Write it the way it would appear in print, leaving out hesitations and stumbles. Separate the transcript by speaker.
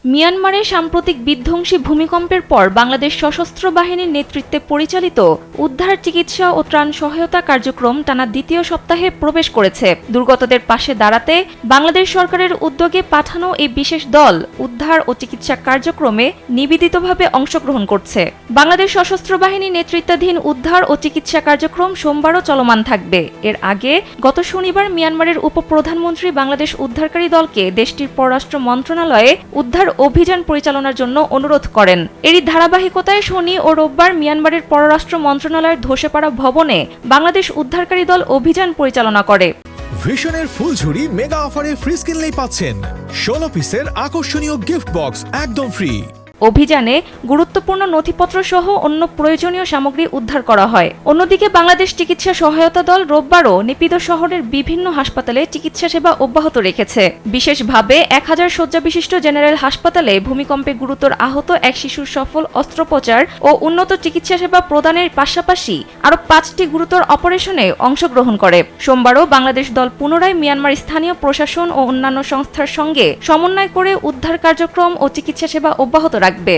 Speaker 1: মিয়ানমারে সাম্প্রতিক বিধ্বংসী ভূমিকম্পের পর বাংলাদেশ সশস্ত্র বাহিনীর নেতৃত্বে পরিচালিত উদ্ধার, চিকিৎসা ও ত্রাণ সহায়তা কার্যক্রম টানা দ্বিতীয় সপ্তাহে প্রবেশ করেছে। দুর্গতদের পাশে দাঁড়াতে বাংলাদেশ সরকারের উদ্যোগে পাঠানো এই বিশেষ দল উদ্ধার ও চিকিৎসা কার্যক্রমে নিবেদিতভাবে অংশগ্রহণ করছে। বাংলাদেশ সশস্ত্র বাহিনী নেতৃত্বাধীন উদ্ধার ও চিকিৎসা কার্যক্রম সোমবারও চলমান থাকবে। এর আগে গত শনিবার মিয়ানমারের উপপ্রধানমন্ত্রী বাংলাদেশ উদ্ধারকারী দলকে দেশটির পররাষ্ট্র মন্ত্রণালয়ে উদ্ধার অভিযান পরিচালনার জন্য অনুরোধ করেন। এরই ধারাবাহিকতায় শনি ও রোববার মিয়ানমারের পররাষ্ট্র মন্ত্রণালয়ের ধসে পড়া ভবনে বাংলাদেশ উদ্ধারকারী দল অভিযান পরিচালনা করে।
Speaker 2: ভিশনের ফুলঝুরি মেগা অফারে ফ্রিজ কিনলেই পাচ্ছেন 16 পিসের আকর্ষণীয় গিফট বক্স একদম ফ্রি।
Speaker 1: অভিযানে গুরুত্বপূর্ণ নথিপত্র সহ অন্য প্রয়োজনীয় সামগ্রী উদ্ধার করা হয়। অন্যদিকে বাংলাদেশ চিকিৎসা সহায়তা দল রোববারও নেপিদো শহরের বিভিন্ন হাসপাতালে চিকিৎসা সেবা অব্যাহত রেখেছে। বিশেষভাবে 1000 শয্যা বিশিষ্ট জেনারেল হাসপাতালে ভূমিকম্পে গুরুতর আহত এক শিশুর সফল অস্ত্রোপচার ও উন্নত চিকিৎসা সেবা প্রদানের পাশাপাশি আরও 5টি গুরুতর অপারেশনে অংশগ্রহণ করে। সোমবারও বাংলাদেশ দল পুনরায় মিয়ানমার স্থানীয় প্রশাসন ও অন্যান্য সংস্থার সঙ্গে সমন্বয় করে উদ্ধার কার্যক্রম ও চিকিৎসা সেবা অব্যাহত রাখবে।